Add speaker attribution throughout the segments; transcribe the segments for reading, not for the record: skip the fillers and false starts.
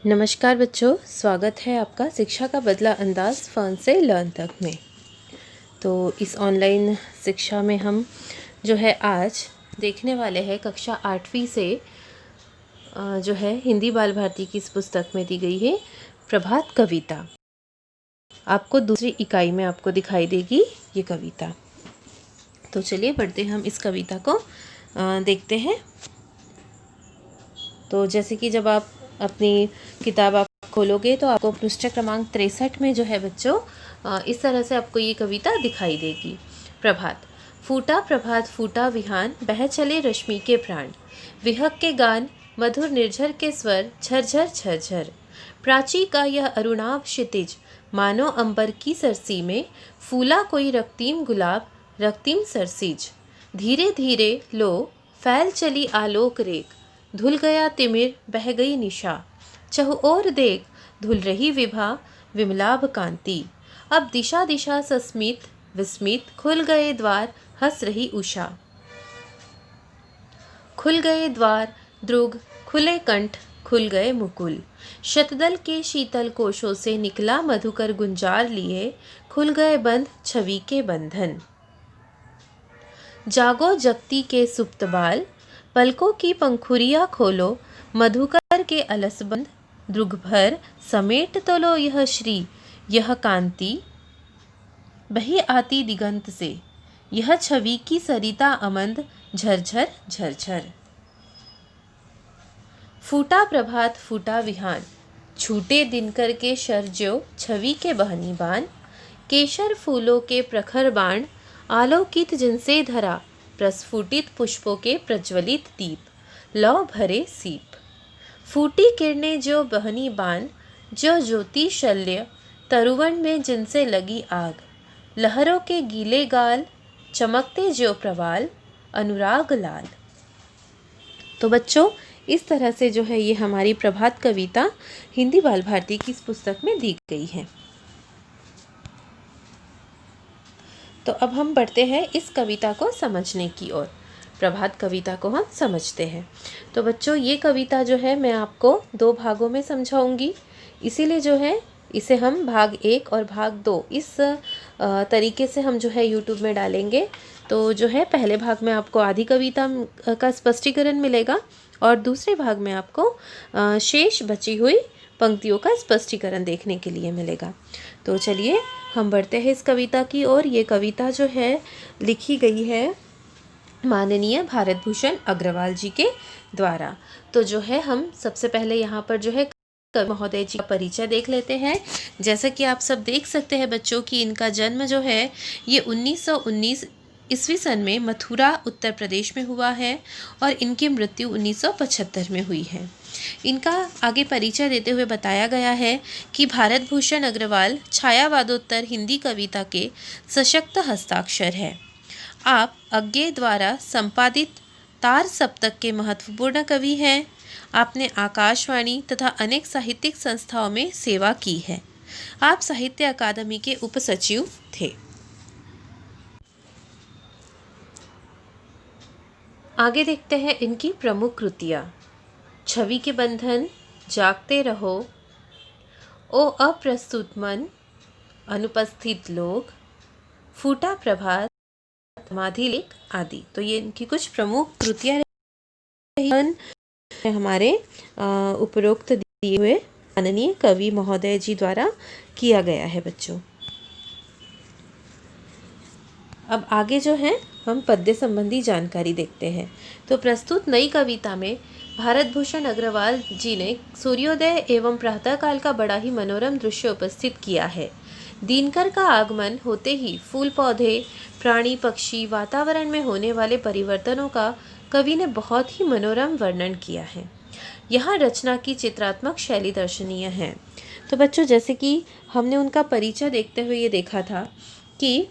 Speaker 1: नमस्कार बच्चों, स्वागत है आपका शिक्षा का बदला अंदाज फन से लर्न तक में। तो इस ऑनलाइन शिक्षा में हम जो है आज देखने वाले हैं कक्षा 8वीं से जो है हिंदी बाल भारती की इस पुस्तक में दी गई है प्रभात कविता। आपको दूसरी इकाई में आपको दिखाई देगी ये कविता। तो चलिए बढ़ते हम इस कविता को देखते हैं। तो जैसे कि जब आप अपनी किताब आप खोलोगे तो आपको पृष्ठ क्रमांक 63 में जो है बच्चों इस तरह से आपको ये कविता दिखाई देगी। प्रभात फूटा विहान, बह चले रश्मि के प्राण, विहक के गान, मधुर निर्झर के स्वर, झरझर झरझर। प्राची का यह अरुणाभ क्षितिज, मानो अंबर की सरसी में फूला कोई रक्तीम गुलाब, रक्तीम सरसीज। धीरे धीरे लो फैल चली आलोक रेख, धुल गया तिमिर बह गई निशा, चहुओर देख धुल रही विभा विमलाभ कांति। अब दिशा दिशा सस्मित विस्मित खुल गए द्वार, हंस रही उषा। खुल गए द्वार द्रुग, खुले कंठ, खुल गए मुकुल। शतदल के शीतल कोशों से निकला मधुकर गुंजार लिए, खुल गए बंद छवि के बंधन। जागो जगती के सुप्त बाल, पलकों की पंखुरियाँ खोलो, मधुकर के अलस बंद द्रुग भर समेट तो लो यह श्री यह कांति। बही आती दिगंत से यह छवि की सरिता अमंद, झरझर झरझर। फूटा प्रभात फूटा विहान, छूटे दिनकर के शर ज्यो छवि के बहनी बान। केशर फूलों के प्रखर बाण, आलोकित जिनसे धरा, प्रस्फुटित पुष्पों के प्रज्वलित दीप, लौ भरे सीप। फूटी किरणें जो बहनी बान, जो ज्योति शल्य तरुवन में जिनसे लगी आग। लहरों के गीले गाल, चमकते जो प्रवाल, अनुराग लाल। तो बच्चों इस तरह से जो है ये हमारी प्रभात कविता हिंदी बाल भारती की इस पुस्तक में दी गई है। तो अब हम बढ़ते हैं इस कविता को समझने की ओर। प्रभात कविता को हम समझते हैं। तो बच्चों ये कविता जो है मैं आपको 2 भागों में समझाऊंगी, इसीलिए जो है इसे हम भाग 1 और भाग 2 इस तरीके से हम जो है यूट्यूब में डालेंगे। तो जो है पहले भाग में आपको आधी कविता का स्पष्टीकरण मिलेगा और दूसरे भाग में आपको शेष बची हुई पंक्तियों का स्पष्टीकरण देखने के लिए मिलेगा। तो चलिए हम बढ़ते हैं इस कविता की ओर। ये कविता जो है लिखी गई है माननीय भारत भूषण अग्रवाल जी के द्वारा। तो जो है हम सबसे पहले यहाँ पर जो है कवि महोदय जी का परिचय देख लेते हैं। जैसा कि आप सब देख सकते हैं बच्चों कि इनका जन्म जो है ये 1919 ईस्वी सन में मथुरा उत्तर प्रदेश में हुआ है और इनकी मृत्यु 1975 में हुई है। इनका आगे परिचय देते हुए बताया गया है कि भारत भूषण अग्रवाल छायावादोत्तर हिंदी कविता के सशक्त हस्ताक्षर है। आप अज्ञे द्वारा संपादित तार सप्तक के महत्वपूर्ण कवि हैं। आपने आकाशवाणी तथा अनेक साहित्यिक संस्थाओं में सेवा की है। आप साहित्य अकादमी के उपसचिव थे। आगे देखते हैं इनकी प्रमुख कृतियाँ। छवि के बंधन, जागते रहो, ओ अप्रस्तुत मन, अनुपस्थित लोग, फूटा प्रभात, समाधि लेख आदि। तो ये इनकी कुछ प्रमुख कृतियाँ रही हमारे उपरोक्त दिए हुए माननीय कवि महोदय जी द्वारा किया गया है बच्चों। अब आगे जो है हम पद्य संबंधी जानकारी देखते हैं। तो प्रस्तुत नई कविता में भारत भूषण अग्रवाल जी ने सूर्योदय एवं प्रातःकाल का बड़ा ही मनोरम दृश्य उपस्थित किया है। दिनकर का आगमन होते ही फूल पौधे, प्राणी पक्षी, वातावरण में होने वाले परिवर्तनों का कवि ने बहुत ही मनोरम वर्णन किया है। यहाँ रचना की चित्रात्मक शैली दर्शनीय है। तो बच्चों जैसे कि हमने उनका परिचय देखते हुए ये देखा था कि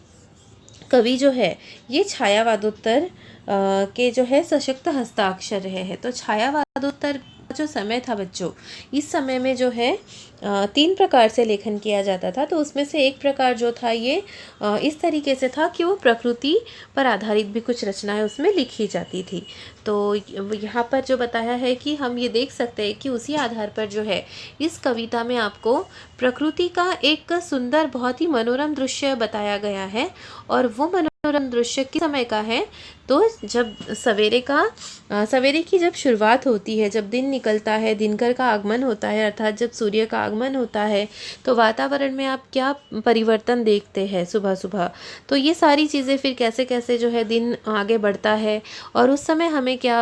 Speaker 1: कवि जो है ये छायावादोत्तर के जो है सशक्त हस्ताक्षर रहे हैं। तो छायावादोत्तर जो समय था बच्चों, इस समय में जो है 3 प्रकार से लेखन किया जाता था। तो उसमें से एक प्रकार जो था ये इस तरीके से था कि वो प्रकृति पर आधारित भी कुछ रचनाएं उसमें लिखी जाती थी। तो यहाँ पर जो बताया है कि हम ये देख सकते हैं कि उसी आधार पर जो है इस कविता में आपको प्रकृति का एक सुंदर, बहुत ही मनोरम दृश्य बताया गया है। और वो मनोरम दृश्य किस समय का है, तो जब सवेरे की जब शुरुआत होती है, जब दिन निकलता है, दिनकर का आगमन होता है, अर्थात जब सूर्य का आगमन होता है, तो वातावरण में आप क्या परिवर्तन देखते हैं सुबह सुबह। तो ये सारी चीज़ें फिर कैसे कैसे जो है दिन आगे बढ़ता है और उस समय हमें क्या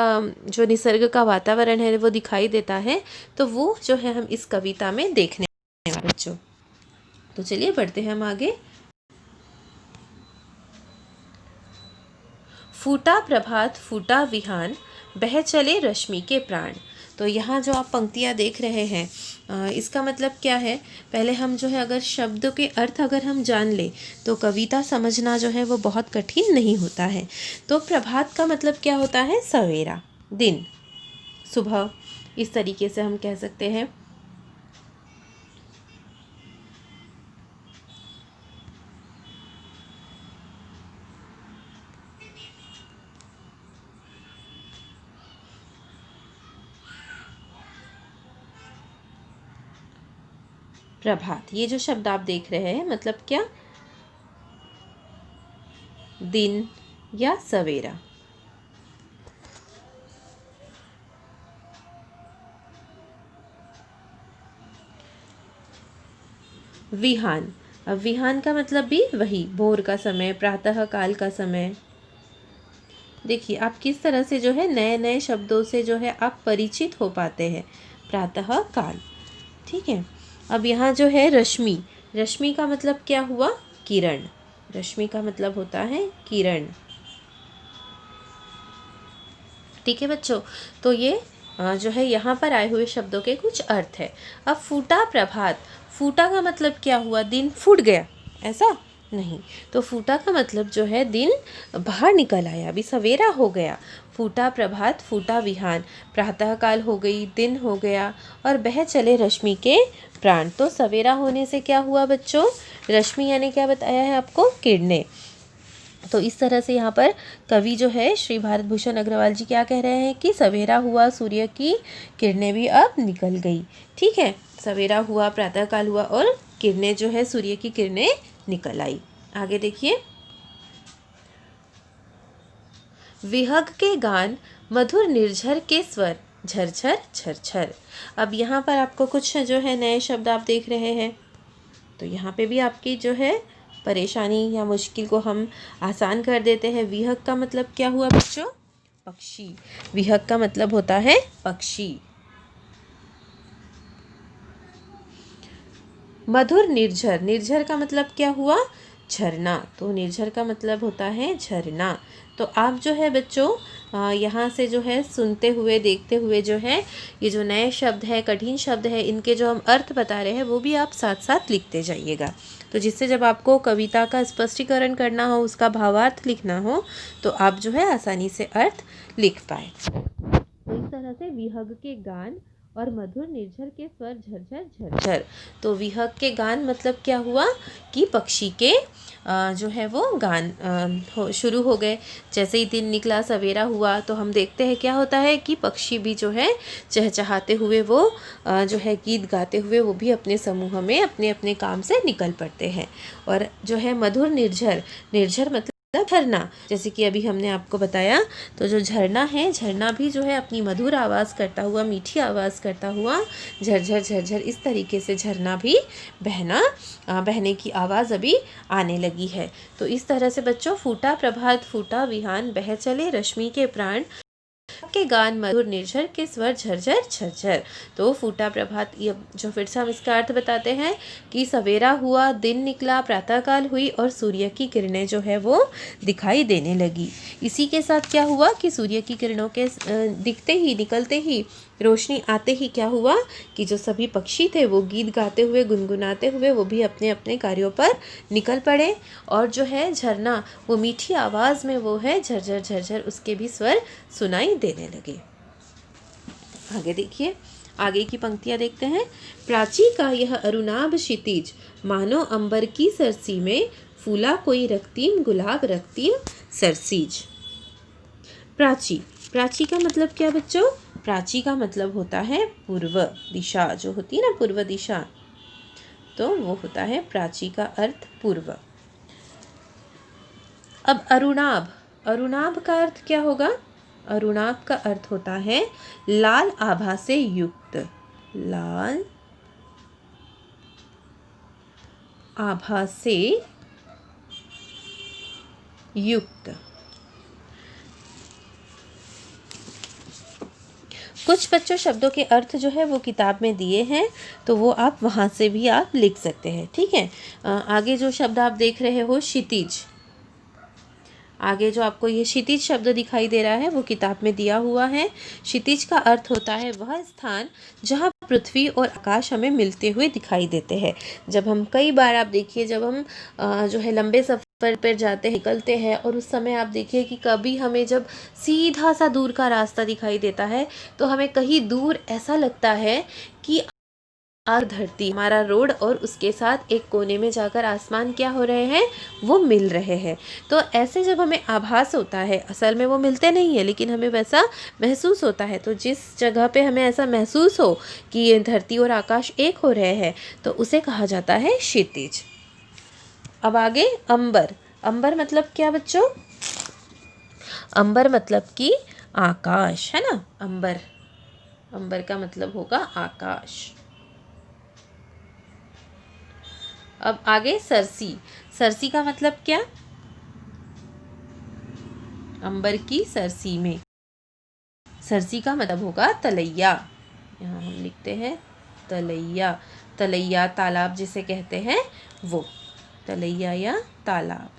Speaker 1: जो निसर्ग का वातावरण है वो दिखाई देता है, तो वो जो है हम इस कविता में देखने वाले बच्चों। तो चलिए बढ़ते हैं हम आगे। फूटा प्रभात फूटा विहान, बह चले रश्मि के प्राण। तो यहाँ जो आप पंक्तियाँ देख रहे हैं, इसका मतलब क्या है, पहले हम जो है अगर शब्द के अर्थ अगर हम जान ले तो कविता समझना जो है वो बहुत कठिन नहीं होता है। तो प्रभात का मतलब क्या होता है, सवेरा, दिन, सुबह, इस तरीके से हम कह सकते हैं। प्रभात, ये जो शब्द आप देख रहे हैं मतलब क्या, दिन या सवेरा। विहान, अब विहान का मतलब भी वही भोर का समय, प्रातः काल का समय। देखिए आप किस तरह से जो है नए नए शब्दों से जो है आप परिचित हो पाते हैं। प्रातः काल, ठीक है। अब यहाँ जो है रश्मि, रश्मि का मतलब क्या हुआ, किरण। रश्मि का मतलब होता है किरण, ठीक है बच्चों। तो ये जो है यहाँ पर आए हुए शब्दों के कुछ अर्थ है। अब फूटा प्रभात, फूटा का मतलब क्या हुआ, दिन फूट गया, ऐसा नहीं। तो फूटा का मतलब जो है दिन बाहर निकल आया, अभी सवेरा हो गया। फूटा प्रभात फूटा विहान, प्रातः काल हो गई, दिन हो गया, और बह चले रश्मि के प्राण। तो सवेरा होने से क्या हुआ बच्चों, रश्मि यानी क्या बताया है आपको, किरणें। तो इस तरह से यहाँ पर कवि जो है श्री भारत भूषण अग्रवाल जी क्या कह रहे हैं कि सवेरा हुआ, सूर्य की किरणें भी अब निकल गई, ठीक है। सवेरा हुआ, प्रातःकाल हुआ और किरणें जो है सूर्य की किरणें निकल आई। आगे देखिए, विहग के गान मधुर निर्झर के स्वर, झरझर झरझर। अब यहाँ पर आपको कुछ जो है नए शब्द आप देख रहे हैं। तो यहाँ पे भी आपकी जो है परेशानी या मुश्किल को हम आसान कर देते हैं। विहग का मतलब क्या हुआ बच्चों, पक्षी। विहग का मतलब होता है पक्षी। मधुर निर्झर, निर्झर का मतलब क्या हुआ, झरना। तो निर्झर का मतलब होता है झरना। तो आप जो है बच्चों यहाँ से जो है सुनते हुए देखते हुए जो है ये जो नए शब्द है, कठिन शब्द है, इनके जो हम अर्थ बता रहे हैं वो भी आप साथ साथ लिखते जाइएगा। तो जिससे जब आपको कविता का स्पष्टीकरण करना हो, उसका भावार्थ लिखना हो, तो आप जो है आसानी से अर्थ लिख पाए। तो इस तरह से विहग के गान और मधुर निर्झर के स्वर, झरझर झरझर। तो विहग के गान मतलब क्या हुआ कि पक्षी के जो है वो गान शुरू हो गए। जैसे ही दिन निकला, सवेरा हुआ, तो हम देखते हैं क्या होता है कि पक्षी भी जो है चहचहाते हुए वो जो है गीत गाते हुए वो भी अपने समूह में अपने अपने काम से निकल पड़ते हैं। और जो है मधुर निर्झर, निर्झर मतलब झरना, जैसे कि अभी हमने आपको बताया। तो जो झरना है, झरना भी जो है अपनी मधुर आवाज़ करता हुआ, मीठी आवाज़ करता हुआ झरझर झरझर, इस तरीके से झरना भी बहने की आवाज़ अभी आने लगी है। तो इस तरह से बच्चों, फूटा प्रभात फूटा विहान, बह चले रश्मि के प्राण, के गान मधुर निर्झर के स्वर, झरझर झरझर। तो फूटा प्रभात, ये जो फिर से हम इसका अर्थ बताते हैं कि सवेरा हुआ, दिन निकला, प्रातःकाल हुई और सूर्य की किरणें जो है वो दिखाई देने लगी। इसी के साथ क्या हुआ कि सूर्य की किरणों के दिखते ही, निकलते ही, रोशनी आते ही क्या हुआ कि जो सभी पक्षी थे वो गीत गाते हुए, गुनगुनाते हुए वो भी अपने अपने कार्यों पर निकल पड़े। और जो है झरना, वो मीठी आवाज़ में वो है झरझर झरझर, उसके भी स्वर सुनाई देने लगे। आगे देखिए, आगे की पंक्तियां देखते हैं। प्राची का यह अरुणाभ क्षितिज, मानो अंबर की सरसी में, फूला कोई रक्तीम गुलाब रक्तीम सरसीज। प्राची, प्राची का मतलब क्या बच्चों? प्राची का मतलब होता है पूर्व दिशा, जो होती है ना पूर्व दिशा, तो वो होता है प्राची का अर्थ पूर्व। अब अरुणाभ, अरुणाभ का अर्थ क्या होगा? अरुणाभ का अर्थ होता है लाल आभा से युक्त, लाल आभा से युक्त। कुछ बच्चों शब्दों के अर्थ जो है वो किताब में दिए हैं, तो वो आप वहाँ से भी आप लिख सकते हैं, ठीक है। आगे जो शब्द आप देख रहे हो क्षितिज, आगे जो आपको ये क्षितिज शब्द दिखाई दे रहा है वो किताब में दिया हुआ है। क्षितिज का अर्थ होता है वह स्थान जहाँ पृथ्वी और आकाश हमें मिलते हुए दिखाई देते हैं। जब हम कई बार आप देखिए, जब हम जो है लंबे सफ़र पर जाते हैं, निकलते हैं, और उस समय आप देखिए कि कभी हमें जब सीधा सा दूर का रास्ता दिखाई देता है तो हमें कहीं दूर ऐसा लगता है कि धरती, हमारा रोड और उसके साथ एक कोने में जाकर आसमान क्या हो रहे हैं, वो मिल रहे हैं। तो ऐसे जब हमें आभास होता है, असल में वो मिलते नहीं है लेकिन हमें वैसा महसूस होता है, तो जिस जगह पे हमें ऐसा महसूस हो कि ये धरती और आकाश एक हो रहे हैं, तो उसे कहा जाता है क्षितिज। अब आगे अंबर, अंबर मतलब क्या बच्चों? अंबर मतलब कि आकाश, है ना। अंबर, अंबर का मतलब होगा आकाश। अब आगे सरसी, सरसी का मतलब क्या? अंबर की सरसी में, सरसी का मतलब होगा तलैया, यहाँ हम लिखते हैं तलैया, तलैया तालाब जिसे कहते हैं वो, तलैया या तालाब।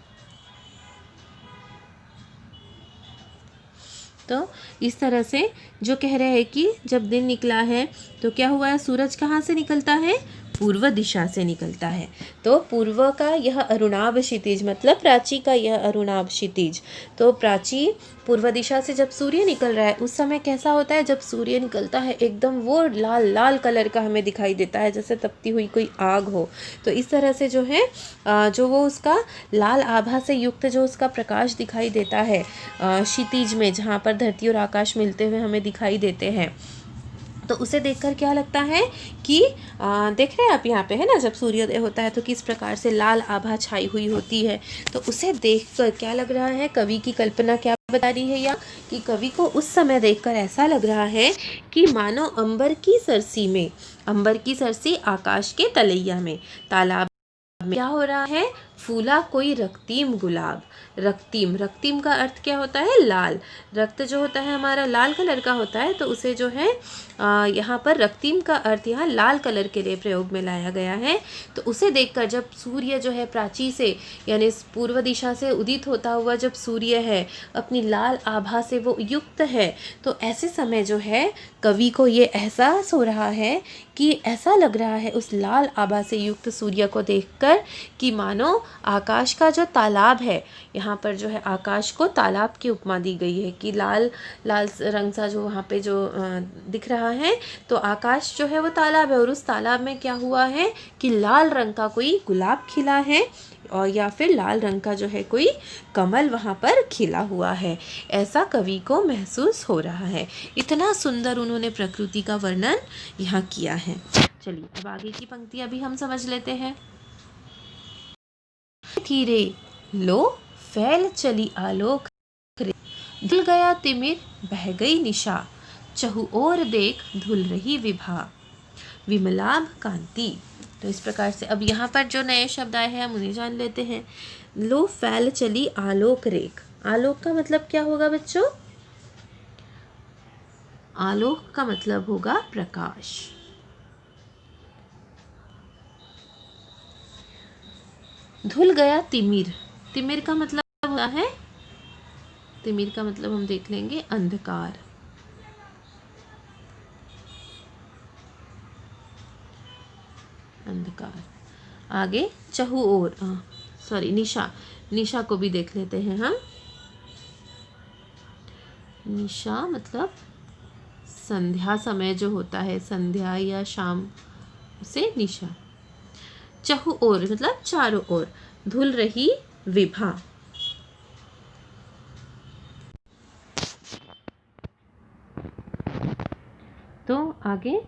Speaker 1: तो इस तरह से जो कह रहे हैं कि जब दिन निकला है तो क्या हुआ है, सूरज कहाँ से निकलता है? पूर्व दिशा से निकलता है। तो पूर्व का यह अरुणाभ क्षितिज मतलब प्राची का यह अरुणाभ क्षितिज। तो प्राची पूर्व दिशा से जब सूर्य निकल रहा है उस समय कैसा होता है? जब सूर्य निकलता है एकदम वो लाल लाल कलर का हमें दिखाई देता है, जैसे तपती हुई कोई आग हो। तो इस तरह से जो है जो वो उसका लाल आभा से युक्त जो उसका प्रकाश दिखाई देता है क्षितिज में, जहाँ पर धरती और आकाश मिलते हुए हमें दिखाई देते हैं, तो उसे देखकर क्या लगता है कि देख रहे हैं आप यहाँ पे, है ना, जब सूर्योदय होता है तो किस प्रकार से लाल आभा छाई हुई होती है। तो उसे देखकर क्या लग रहा है, कवि की कल्पना क्या बता रही है, या कि कवि को उस समय देखकर ऐसा लग रहा है कि मानो अंबर की सरसी में, अंबर की सरसी आकाश के तलैया में, तालाब में क्या हो रहा है, फूला कोई रक्तीम गुलाब। रक्तीम, रक्तीम का अर्थ क्या होता है? लाल। रक्त जो होता है हमारा लाल कलर का होता है, तो उसे जो है यहाँ पर रक्तीम का अर्थ यहाँ लाल कलर के लिए प्रयोग में लाया गया है। तो उसे देखकर जब सूर्य जो है प्राची से यानी पूर्व दिशा से उदित होता हुआ जब सूर्य है अपनी लाल आभा से वो युक्त है, तो ऐसे समय जो है कवि को ये एहसास हो रहा है कि ऐसा लग रहा है उस लाल आभा से युक्त सूर्य को देखकर कि मानो आकाश का जो तालाब है, यहाँ पर जो है आकाश को तालाब की उपमा दी गई है कि लाल लाल रंग सा जो वहाँ पे जो दिख रहा है, तो आकाश जो है वो तालाब है, और उस तालाब में क्या हुआ है कि लाल रंग का कोई गुलाब खिला है, और या फिर लाल रंग का जो है कोई कमल वहाँ पर खिला हुआ है, ऐसा कवि को महसूस हो रहा है। इतना सुंदर उन्होंने प्रकृति का वर्णन यहाँ किया है। चलिए अब आगे की पंक्तियाँ भी हम समझ लेते हैं। धीरे लो फैल चली आलोक रे, धुल गया तिमिर बह गई निशा, चहु ओर देख धुल रही विभा, विमलाभ कांति। तो इस प्रकार से अब यहाँ पर जो नए शब्द आए हैं हम उन्हें जान लेते हैं। लो फैल चली आलोक रेख, आलोक का मतलब क्या होगा बच्चों? आलोक का मतलब होगा प्रकाश। धुल गया तिमिर, तिमिर का मतलब होता है, तिमिर का मतलब हम देख लेंगे अंधकार। अंधकार। आगे चहु ओर, सॉरी निशा, निशा को भी देख लेते हैं हम। निशा मतलब संध्या समय जो होता है, संध्या या शाम, उसे निशा। चहु ओर मतलब चारों ओर, धुल रही विभा। तो आगे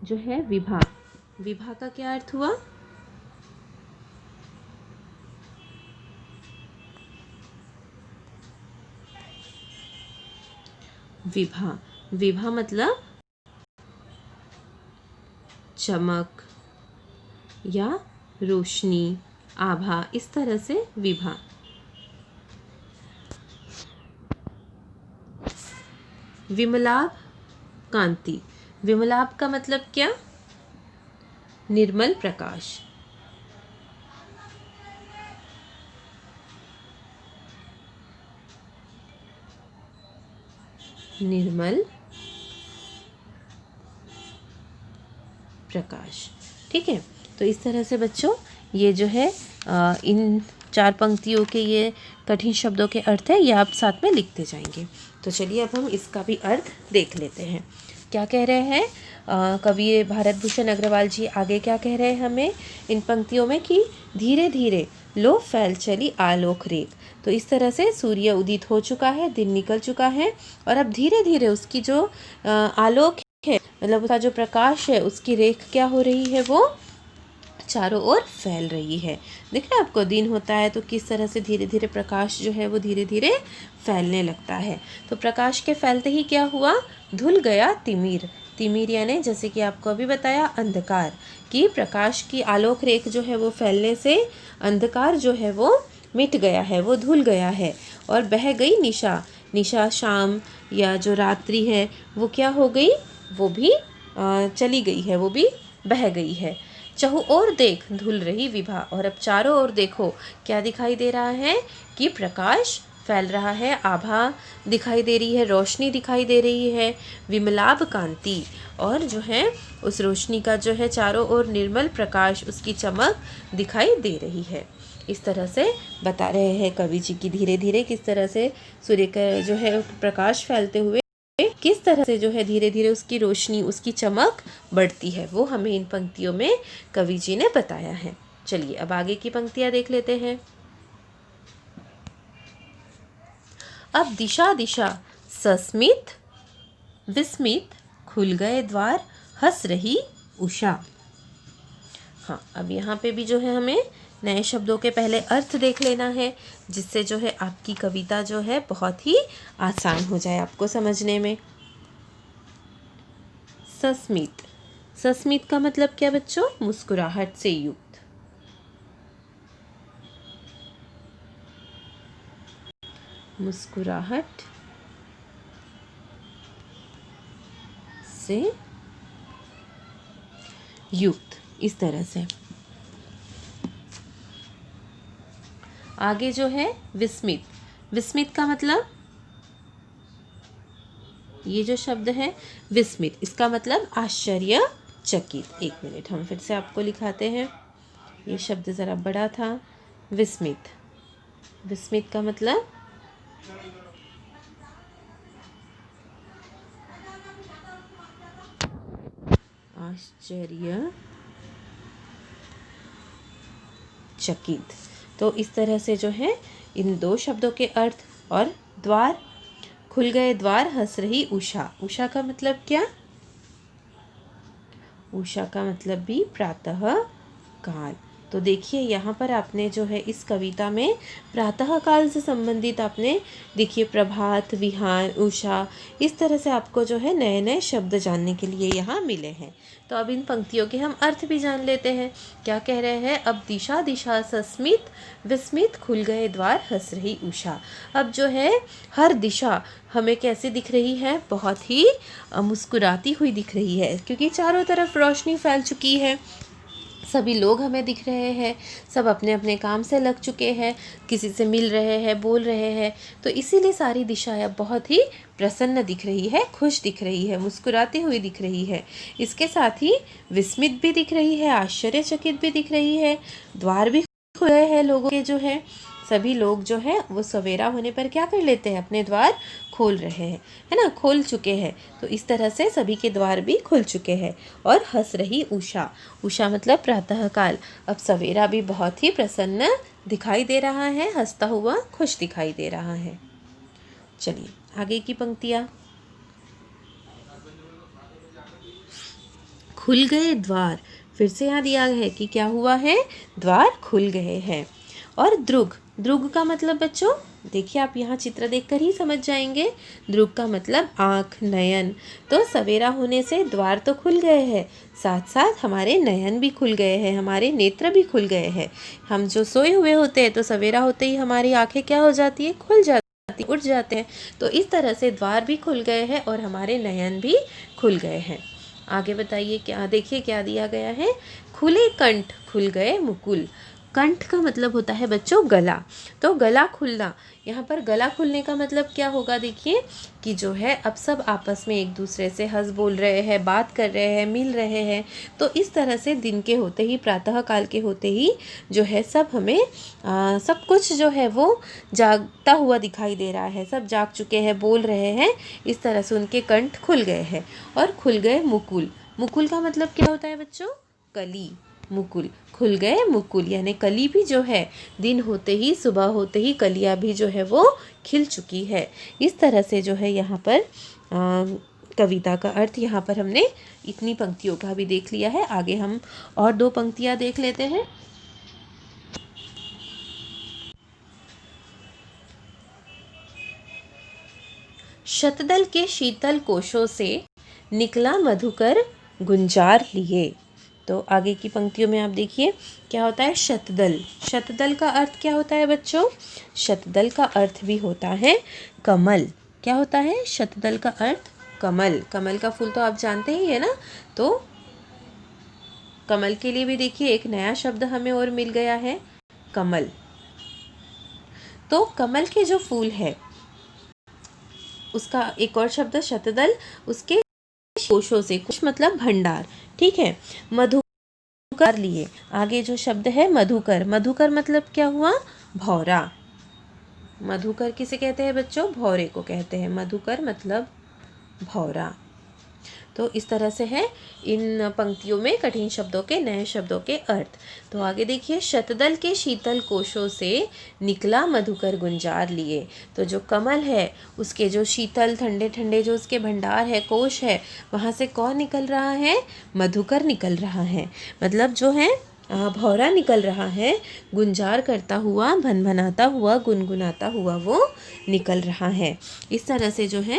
Speaker 1: जो है विभा, विभा का क्या अर्थ हुआ? विभा, विभा मतलब चमक या रोशनी, आभा, इस तरह से विभा। विमलाभ कांति, विमलाभ का मतलब क्या? निर्मल प्रकाश। निर्मल प्रकाश, ठीक है। तो इस तरह से बच्चों ये जो है इन 4 पंक्तियों के ये कठिन शब्दों के अर्थ है, ये आप साथ में लिखते जाएंगे। तो चलिए अब हम इसका भी अर्थ देख लेते हैं। क्या कह रहे हैं कवि भारत भूषण अग्रवाल जी? आगे क्या कह रहे हैं हमें इन पंक्तियों में कि धीरे धीरे लो फैल चली आलोक रेख। तो इस तरह से सूर्य उदित हो चुका है, दिन निकल चुका है, और अब धीरे धीरे उसकी जो आलोक है, मतलब उसका जो प्रकाश है, उसकी रेख क्या हो रही है? वो चारों ओर फैल रही है। दिख रहा है आपको? दिन होता है तो किस तरह से धीरे धीरे प्रकाश जो है वो धीरे धीरे फैलने लगता है। तो प्रकाश के फैलते ही क्या हुआ? धुल गया तिमिर। तिमिर यानी जैसे कि आपको अभी बताया अंधकार, कि प्रकाश की आलोक रेख जो है वो फैलने से अंधकार जो है वो मिट गया है, वो धुल गया है, और बह गई निशा। निशा शाम या जो रात्रि है वो क्या हो गई? वो भी चली गई है, वो भी बह गई है। चहु ओर देख धुल रही विभा, और अब चारों ओर देखो क्या दिखाई दे रहा है? कि प्रकाश फैल रहा है, आभा दिखाई दे रही है, रोशनी दिखाई दे रही है, विमलाभ कांति, और जो है उस रोशनी का जो है चारों ओर निर्मल प्रकाश, उसकी चमक दिखाई दे रही है। इस तरह से बता रहे हैं कवि जी की धीरे धीरे किस तरह से सूर्य का जो है प्रकाश फैलते हुए किस तरह से जो है धीरे धीरे उसकी रोशनी, उसकी चमक बढ़ती है, वो हमें इन पंक्तियों में कवि जी ने बताया है। चलिए अब आगे की पंक्तियां देख लेते हैं। अब दिशा दिशा सस्मित विस्मित, खुल गए द्वार हंस रही उषा। हाँ, अब यहाँ पे भी जो है हमें नए शब्दों के पहले अर्थ देख लेना है, जिससे जो है आपकी कविता जो है बहुत ही आसान हो जाए आपको समझने में। सस्मित, सस्मित का मतलब क्या बच्चों? मुस्कुराहट से युक्त। मुस्कुराहट से युक्त, इस तरह से। आगे जो है विस्मित, विस्मित का मतलब ये जो शब्द है विस्मित, इसका मतलब आश्चर्यचकित। एक मिनट हम फिर से आपको लिखाते हैं, ये शब्द ज़रा बड़ा था। विस्मित, विस्मित का मतलब आश्चर्यचकित। तो इस तरह से जो है इन 2 शब्दों के अर्थ। और द्वार, खुल गए द्वार हंस रही उषा। उषा का मतलब क्या? उषा का मतलब भी प्रातः काल। तो देखिए यहाँ पर आपने जो है इस कविता में प्रातः काल से संबंधित आपने देखिए प्रभात, विहान, उषा, इस तरह से आपको जो है नए नए शब्द जानने के लिए यहाँ मिले हैं। तो अब इन पंक्तियों के हम अर्थ भी जान लेते हैं। क्या कह रहे हैं? अब दिशा दिशा सस्मित विस्मित, खुल गए द्वार हंस रही उषा। अब जो है हर दिशा हमें कैसे दिख रही है? बहुत ही मुस्कुराती हुई दिख रही है, क्योंकि चारों तरफ रोशनी फैल चुकी है, सभी लोग हमें दिख रहे हैं, सब अपने अपने काम से लग चुके हैं, किसी से मिल रहे हैं, बोल रहे हैं। तो इसीलिए सारी दिशाएं अब बहुत ही प्रसन्न दिख रही है, खुश दिख रही है, मुस्कुराती हुई दिख रही है। इसके साथ ही विस्मित भी दिख रही है, आश्चर्यचकित भी दिख रही है, द्वार भी खुले हैं लोगों के जो है, सभी लोग जो है वो सवेरा होने पर क्या कर लेते हैं, अपने द्वार खोल रहे हैं, है ना, खोल चुके हैं। तो इस तरह से सभी के द्वार भी खुल चुके हैं। और हंस रही उषा, उषा मतलब प्रातःकाल। अब सवेरा भी बहुत ही प्रसन्न दिखाई दे रहा है, हंसता हुआ खुश दिखाई दे रहा है। चलिए आगे की पंक्तियाँ। खुल गए द्वार, फिर से यहाँ दिया है कि क्या हुआ है, द्वार खुल गए हैं। और द्रुग, द्रुग का मतलब बच्चों देखिए, आप यहाँ चित्र देखकर ही समझ जाएंगे। द्रुग का मतलब आँख, नयन। तो सवेरा होने से द्वार तो खुल गए हैं, साथ साथ हमारे नयन भी खुल गए हैं, हमारे नेत्र भी खुल गए हैं। हम जो सोए हुए होते हैं तो सवेरा होते ही हमारी आँखें क्या हो जाती है, खुल जाती, उठ जाते हैं। तो इस तरह से द्वार भी खुल गए हैं और हमारे नयन भी खुल गए हैं। आगे बताइए क्या, देखिए क्या दिया गया है। खुले कंठ खुल गए मुकुल। कंठ का मतलब होता है बच्चों गला। तो गला खुलना, यहाँ पर गला खुलने का मतलब क्या होगा, देखिए कि जो है अब सब आपस में एक दूसरे से हंस बोल रहे हैं, बात कर रहे हैं, मिल रहे हैं। तो इस तरह से दिन के होते ही, प्रातः काल के होते ही जो है सब हमें सब कुछ जो है वो जागता हुआ दिखाई दे रहा है। सब जाग चुके हैं, बोल रहे हैं। इस तरह से उनके कंठ खुल गए हैं। और खुल गए मुकुल। मुकुल का मतलब क्या होता है बच्चों, कली। मुकुल, खुल गए मुकुल, यानी कली भी जो है दिन होते ही, सुबह होते ही कलियाँ भी जो है वो खिल चुकी है। इस तरह से जो है यहाँ पर कविता का अर्थ यहाँ पर हमने इतनी पंक्तियों का भी देख लिया है। आगे हम और 2 पंक्तियाँ देख लेते हैं। शतदल के शीतल कोशों से निकला मधुकर गुंजार लिए। तो आगे की पंक्तियों में आप देखिए क्या होता है, शतदल। शतदल का अर्थ क्या होता है बच्चों, शतदल का अर्थ भी होता है कमल। क्या होता है, शतदल का अर्थ कमल। कमल का फूल तो आप जानते ही है ना। तो कमल के लिए भी देखिए एक नया शब्द हमें और मिल गया है, कमल। तो कमल के जो फूल है उसका एक और शब्द शतदल, उसके कोशों से, कुश मतलब भंडार, ठीक है, मधुकर लिए। आगे जो शब्द है मधुकर, मधुकर मतलब क्या हुआ, भौरा। मधुकर किसे कहते हैं बच्चों, भौरे को कहते हैं। मधुकर मतलब भौरा। तो इस तरह से है इन पंक्तियों में कठिन शब्दों के, नए शब्दों के अर्थ। तो आगे देखिए, शतदल के शीतल कोशों से निकला मधुकर गुंजार लिए। तो जो कमल है उसके जो शीतल ठंडे ठंडे जो उसके भंडार है, कोश है, वहाँ से कौन निकल रहा है, मधुकर निकल रहा है। मतलब जो है भौरा निकल रहा है, गुंजार करता हुआ, भनभनाता हुआ, गुनगुनाता हुआ वो निकल रहा है। इस तरह से जो है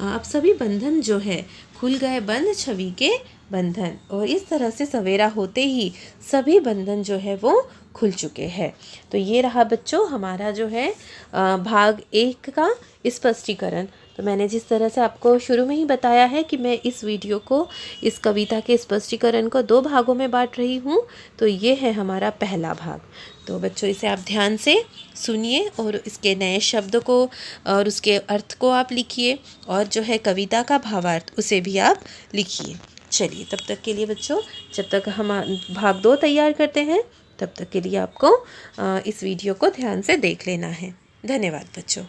Speaker 1: अब सभी बंधन जो है खुल गए, बंद छवि के बंधन। और इस तरह से सवेरा होते ही सभी बंधन जो है वो खुल चुके हैं। तो ये रहा बच्चों हमारा जो है भाग 1 का स्पष्टीकरण। तो मैंने जिस तरह से आपको शुरू में ही बताया है कि मैं इस वीडियो को, इस कविता के स्पष्टीकरण को 2 भागों में बांट रही हूँ। तो ये है हमारा पहला भाग। तो बच्चों इसे आप ध्यान से सुनिए और इसके नए शब्द को और उसके अर्थ को आप लिखिए, और जो है कविता का भावार्थ उसे भी आप लिखिए। चलिए तब तक के लिए बच्चों, जब तक हम भाग 2 तैयार करते हैं, तब तक के लिए आपको इस वीडियो को ध्यान से देख लेना है। धन्यवाद बच्चों।